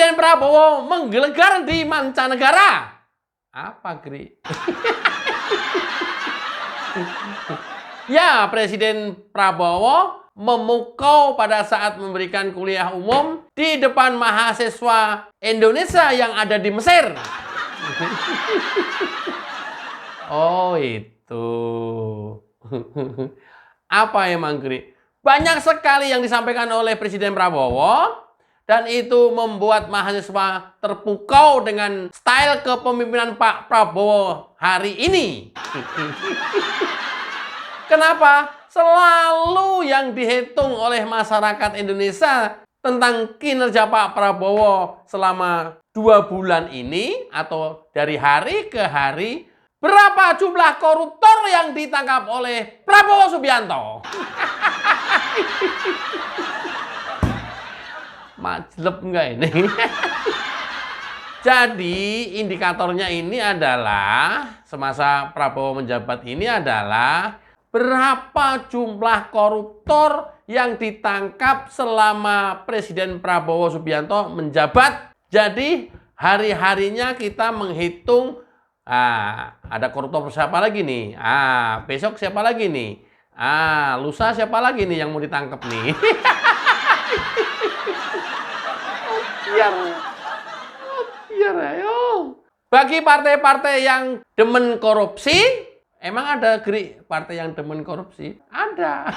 Presiden Prabowo menggelegar di mancanegara. Apa, Gri? Ya, Presiden Prabowo memukau pada saat memberikan kuliah umum di depan mahasiswa Indonesia yang ada di Mesir. Oh, itu. Apa emang, Gri? Banyak sekali yang disampaikan oleh Presiden Prabowo, dan itu membuat mahasiswa terpukau dengan style kepemimpinan Pak Prabowo hari ini. Kenapa? Selalu yang dihitung oleh masyarakat Indonesia tentang kinerja Pak Prabowo selama 2 bulan ini atau dari hari ke hari, berapa jumlah koruptor yang ditangkap oleh Prabowo Subianto? Majleb enggak ini? Jadi indikatornya ini adalah semasa Prabowo menjabat ini adalah berapa jumlah koruptor yang ditangkap selama Presiden Prabowo Subianto menjabat. Jadi hari-harinya kita menghitung, ada koruptor siapa lagi nih? Besok siapa lagi nih? Lusa siapa lagi nih yang mau ditangkap nih? Biar ayo. Bagi partai-partai yang demen korupsi, emang ada, Gri, partai yang demen korupsi? Ada.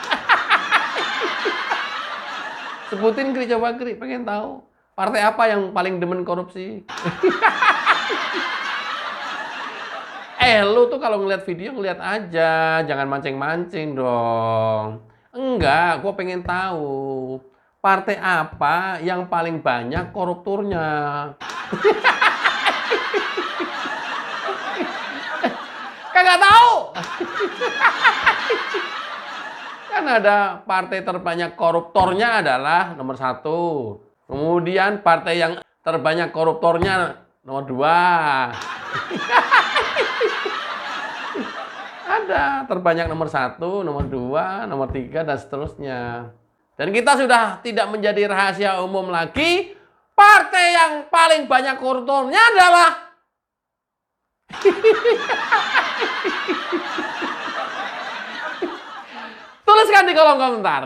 Sebutin, Gri, coba, Gri, pengen tahu. Partai apa yang paling demen korupsi? Lu tuh kalau ngeliat video, ngeliat aja. Jangan mancing-mancing dong. Enggak, gue pengen tahu. Partai apa yang paling banyak koruptornya? Kagak tahu. Kan ada partai terbanyak koruptornya adalah nomor 1. Kemudian partai yang terbanyak koruptornya nomor 2. Ada terbanyak nomor 1, nomor 2, nomor 3, dan seterusnya. Dan kita sudah tidak menjadi rahasia umum lagi, partai yang paling banyak koruptornya adalah tuliskan di kolom komentar.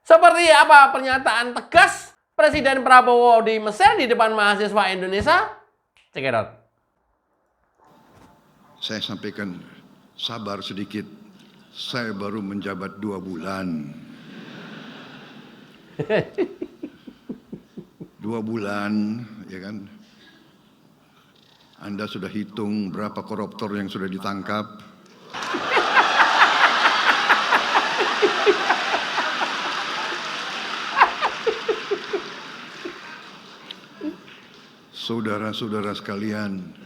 Seperti apa pernyataan tegas Presiden Prabowo di Mesir di depan mahasiswa Indonesia? Cekidot. Saya sampaikan, sabar sedikit, saya baru menjabat 2 bulan. 2 bulan, ya kan? Anda sudah hitung berapa koruptor yang sudah ditangkap? Saudara-saudara sekalian,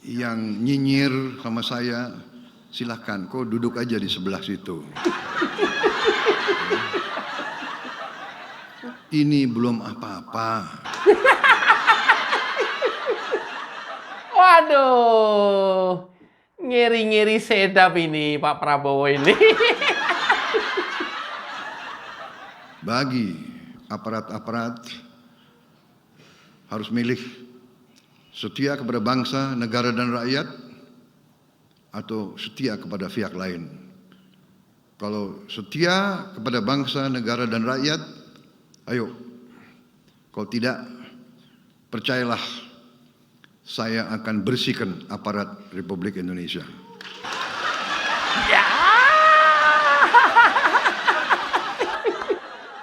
yang nyinyir sama saya, silahkan, kau duduk aja di sebelah situ. Ini belum apa-apa. Waduh, ngiri-ngiri sedap ini Pak Prabowo ini. Bagi aparat-aparat harus milih setia kepada bangsa, negara, dan rakyat, atau setia kepada pihak lain. Kalau setia kepada bangsa, negara, dan rakyat, ayo. Kalau tidak, percayalah, saya akan bersihkan aparat Republik Indonesia. Ya.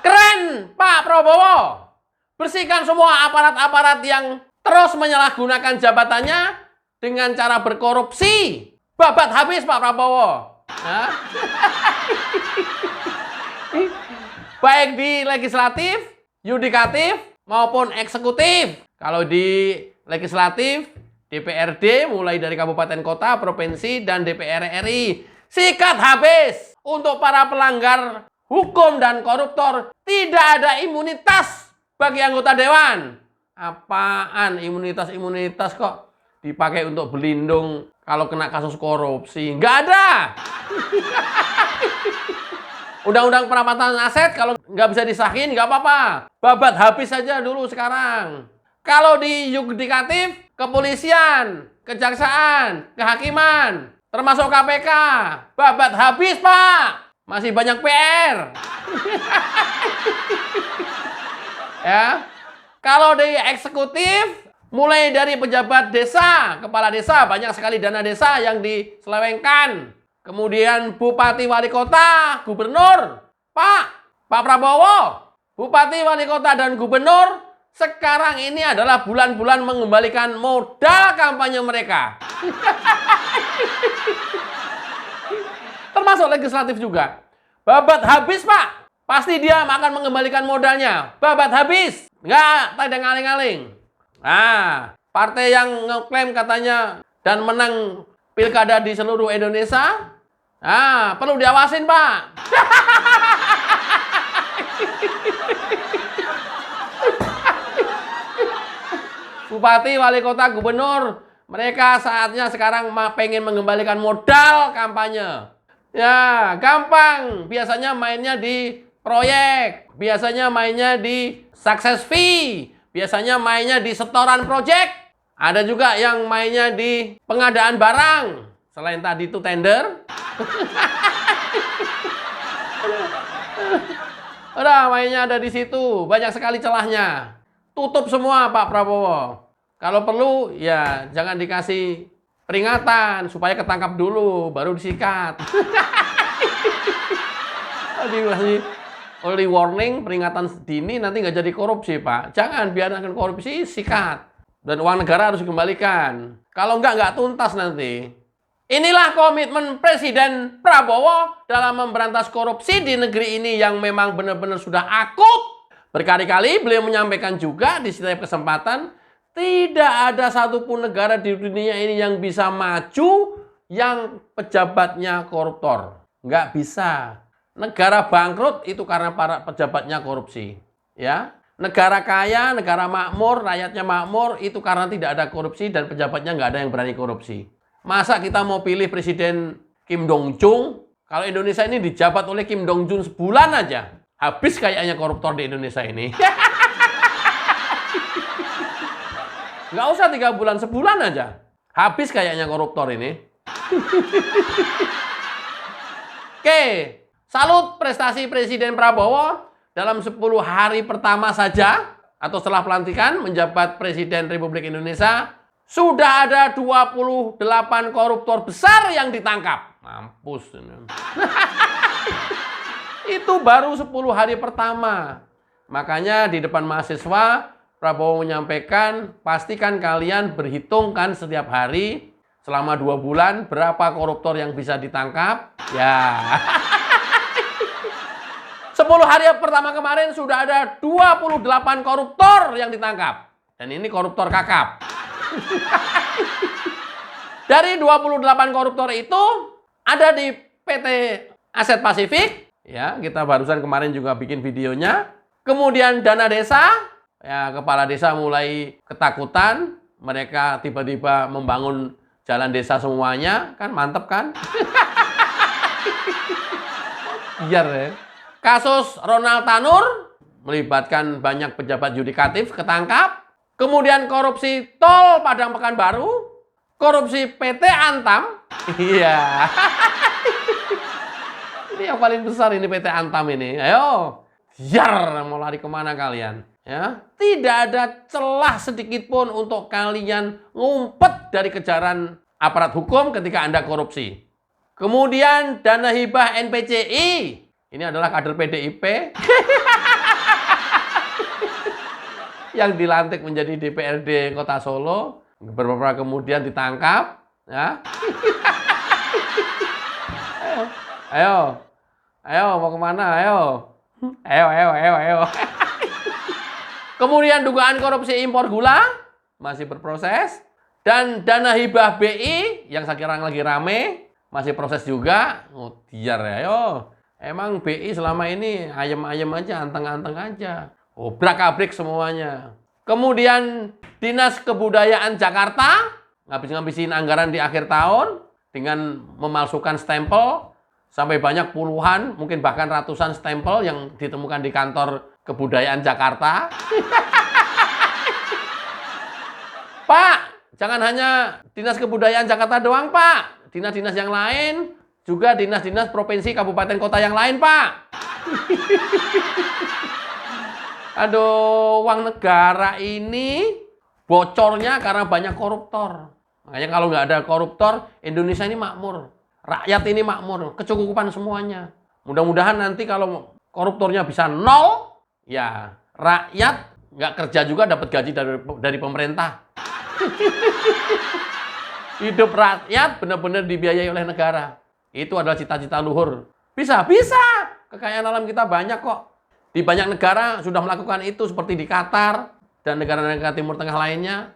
Keren, Pak Prabowo. Bersihkan semua aparat-aparat yang terus menyalahgunakan jabatannya dengan cara berkorupsi. Babat habis Pak Prabowo. Baik di legislatif, yudikatif, maupun eksekutif. Kalau di legislatif, DPRD mulai dari kabupaten kota, provinsi, dan DPR RI. Sikat habis. Untuk para pelanggar hukum dan koruptor, tidak ada imunitas bagi anggota dewan. Apaan imunitas kok dipakai untuk berlindung kalau kena kasus korupsi? Nggak ada. Undang-undang perampasan aset kalau nggak bisa disahin nggak apa-apa. Babat habis saja dulu sekarang. Kalau di yudikatif, kepolisian, kejaksaan, kehakiman, termasuk KPK, babat habis Pak. Masih banyak PR. Ya. Kalau di eksekutif, mulai dari pejabat desa, kepala desa, banyak sekali dana desa yang diselewengkan. Kemudian bupati, wali kota, gubernur. Pak Prabowo, bupati, wali kota, dan gubernur, sekarang ini adalah bulan-bulan mengembalikan modal kampanye mereka. Termasuk legislatif juga. Babat habis, Pak. Pasti dia akan mengembalikan modalnya. Babat habis. Nggak, ada ngaling-ngaling. Nah, partai yang ngeklaim katanya dan menang pilkada di seluruh Indonesia, perlu diawasin, Pak. Bupati, wali kota, gubernur, mereka saatnya sekarang pengen mengembalikan modal kampanye. Ya, gampang. Biasanya mainnya di proyek, biasanya mainnya di success fee, biasanya mainnya di setoran project. Ada juga yang mainnya di pengadaan barang. Selain tadi itu tender. Udah, mainnya ada di situ. Banyak sekali celahnya. Tutup semua Pak Prabowo. Kalau perlu, ya jangan dikasih peringatan supaya ketangkap dulu, baru disikat. Dikasih early warning, peringatan dini, nanti nggak jadi korupsi, Pak. Jangan biarkan korupsi, sikat. Dan uang negara harus dikembalikan. Kalau nggak tuntas nanti. Inilah komitmen Presiden Prabowo dalam memberantas korupsi di negeri ini yang memang benar-benar sudah akut. Berkali-kali beliau menyampaikan juga di setiap kesempatan, tidak ada satupun negara di dunia ini yang bisa maju yang pejabatnya koruptor. Nggak bisa. Negara bangkrut itu karena para pejabatnya korupsi. Ya, negara kaya, negara makmur, rakyatnya makmur itu karena tidak ada korupsi dan pejabatnya nggak ada yang berani korupsi. Masa kita mau pilih Presiden Kim Jong-un? Kalau Indonesia ini dijabat oleh Kim Jong-un sebulan aja, habis kayaknya koruptor di Indonesia ini. Nggak usah 3 bulan, sebulan aja, habis kayaknya koruptor ini. Oke, salut prestasi Presiden Prabowo dalam 10 hari pertama saja atau setelah pelantikan menjabat Presiden Republik Indonesia. Sudah ada 28 koruptor besar yang ditangkap. Mampus. Itu baru 10 hari pertama. Makanya di depan mahasiswa, Prabowo menyampaikan, pastikan kalian berhitungkan setiap hari, selama 2 bulan, berapa koruptor yang bisa ditangkap. Ya. 10 hari pertama kemarin sudah ada 28 koruptor yang ditangkap. Dan ini koruptor kakap. Dari 28 koruptor itu ada di PT Aset Pasifik, ya, kita barusan kemarin juga bikin videonya. Kemudian dana desa, ya, kepala desa mulai ketakutan, mereka tiba-tiba membangun jalan desa semuanya, kan mantep kan? Biar ya. Kasus Ronald Tanur melibatkan banyak pejabat yudikatif ketangkap. Kemudian korupsi tol Padang Pekanbaru, korupsi PT Antam. Iya. Ini yang paling besar ini PT Antam ini. Ayo, biar mau lari kemana kalian? Ya, tidak ada celah sedikit pun untuk kalian ngumpet dari kejaran aparat hukum ketika Anda korupsi. Kemudian dana hibah NPCI. Ini adalah kader PDIP. Yang dilantik menjadi DPRD Kota Solo, beberapa kemudian ditangkap, ya. Ayo, mau kemana? Ayo. Kemudian dugaan korupsi impor gula masih berproses, dan dana hibah BI yang sekarang lagi rame masih proses juga. Oh, biar ya, ayo. Emang BI selama ini ayem-ayem aja, anteng-anteng aja. Obrak-abrik semuanya. Kemudian Dinas Kebudayaan Jakarta ngabis-ngabisin anggaran di akhir tahun dengan memalsukan stempel. Sampai banyak puluhan, mungkin bahkan ratusan stempel yang ditemukan di kantor kebudayaan Jakarta. Pak, jangan hanya Dinas Kebudayaan Jakarta doang, Pak. Dinas-dinas yang lain, juga dinas-dinas provinsi, kabupaten, kota yang lain, Pak. Aduh, uang negara ini bocornya karena banyak koruptor. Makanya kalau nggak ada koruptor, Indonesia ini makmur. Rakyat ini makmur, kecukupan semuanya. Mudah-mudahan nanti kalau koruptornya bisa nol, ya rakyat nggak kerja juga dapat gaji dari pemerintah. Hidup rakyat benar-benar dibiayai oleh negara. Itu adalah cita-cita luhur. Bisa. Kekayaan alam kita banyak kok. Di banyak negara sudah melakukan itu seperti di Qatar dan negara-negara Timur Tengah lainnya.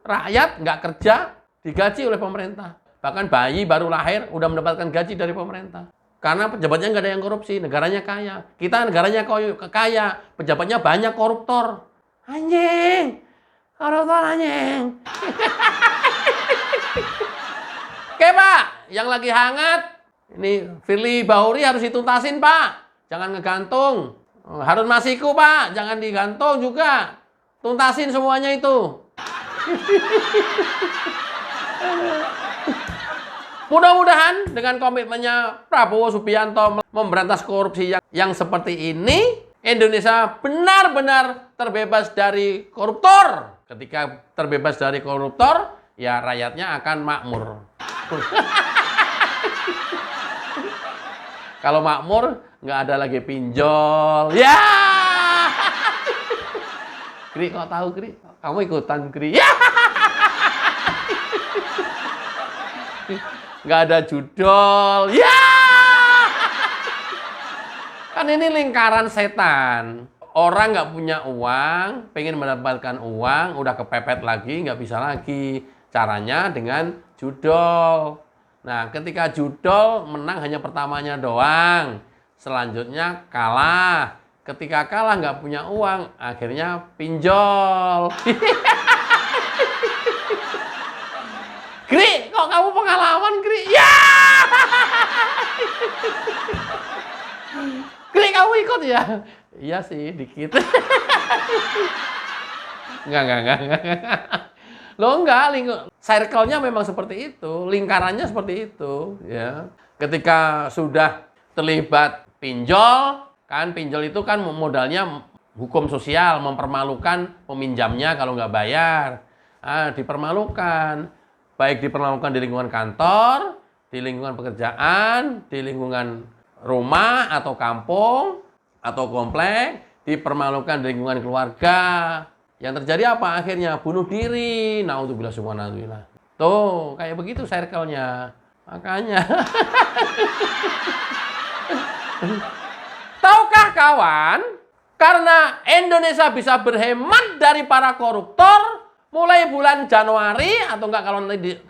Rakyat nggak kerja, digaji oleh pemerintah. Bahkan bayi baru lahir udah mendapatkan gaji dari pemerintah. Karena pejabatnya nggak ada yang korupsi, negaranya kaya. Kita negaranya kaya, pejabatnya banyak koruptor. Anjing, koruptor anjing. Oke Pak, yang lagi hangat, ini Firly Bahuri harus dituntasin Pak. Jangan ngegantung. Harun Masiku Pak, jangan digantung juga. Tuntasin semuanya itu. Mudah-mudahan dengan komitmennya Prabowo Subianto memberantas korupsi yang seperti ini, Indonesia benar-benar terbebas dari koruptor. Ketika terbebas dari koruptor, ya rakyatnya akan makmur. Kalau makmur, nggak ada lagi pinjol. Ya! Kri, kok tahu Kri? Kamu ikutan Kri? Ya! Nggak ada judol. Ya! Kan ini lingkaran setan. Orang nggak punya uang, pengen mendapatkan uang, udah kepepet lagi, nggak bisa lagi. Caranya dengan judol. Nah, ketika judol menang hanya pertamanya doang. Selanjutnya kalah. Ketika kalah nggak punya uang, akhirnya pinjol. Kri, kok kamu pengalaman, Kri? Ya! Kri, kamu ikut ya? Iya sih, dikit. Enggak. Loh enggak, circle-nya memang seperti itu, lingkarannya seperti itu, ya. Ketika sudah terlibat pinjol, kan pinjol itu kan modalnya hukum sosial, mempermalukan peminjamnya kalau nggak bayar. Dipermalukan. Baik dipermalukan di lingkungan kantor, di lingkungan pekerjaan, di lingkungan rumah atau kampung atau komplek, dipermalukan di lingkungan keluarga. Yang terjadi apa? Akhirnya bunuh diri. Naudzubillah subhanallah. Tuh, kayak begitu circle-nya. Makanya. Tahukah kawan, karena Indonesia bisa berhemat dari para koruptor, mulai bulan Januari atau enggak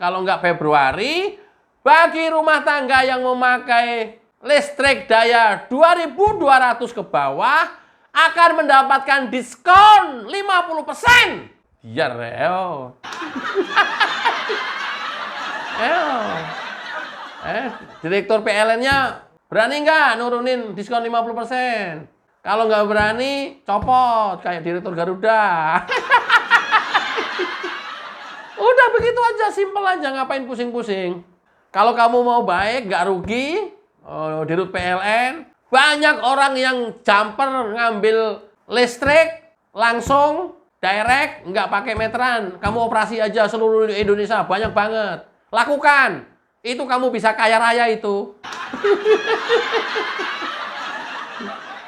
kalau enggak Februari, bagi rumah tangga yang memakai listrik daya 2.200 ke bawah akan mendapatkan diskon 50%. Biar Direktur PLN-nya berani nggak nurunin diskon 50%? Kalau nggak berani, copot kayak Direktur Garuda. Udah begitu aja, simpel aja, ngapain pusing-pusing. Kalau kamu mau baik, nggak rugi, Dirut PLN, banyak orang yang jumper ngambil listrik, langsung, direct, nggak pakai meteran. Kamu operasi aja seluruh Indonesia, banyak banget. Lakukan, itu kamu bisa kaya raya itu.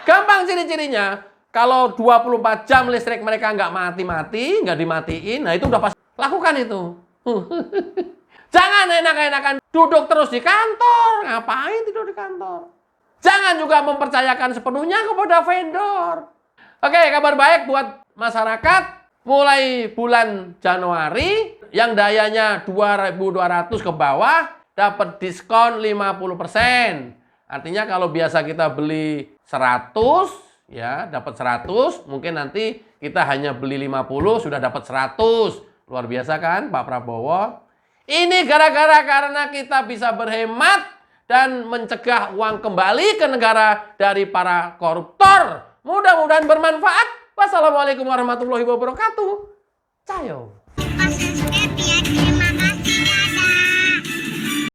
Gampang ciri-cirinya, kalau 24 jam listrik mereka nggak mati-mati, nggak dimatiin, nah itu udah pas. Lakukan itu. Jangan enak-enakan duduk terus di kantor. Ngapain tidur di kantor? Jangan juga mempercayakan sepenuhnya kepada vendor. Oke, kabar baik buat masyarakat. Mulai bulan Januari, yang dayanya 2.200 ke bawah, dapat diskon 50%. Artinya kalau biasa kita beli 100, ya dapat 100, mungkin nanti kita hanya beli 50, sudah dapat 100. Luar biasa kan Pak Prabowo? Ini gara-gara karena kita bisa berhemat dan mencegah uang kembali ke negara dari para koruptor. Mudah-mudahan bermanfaat. Wassalamualaikum warahmatullahi wabarakatuh. Cayo.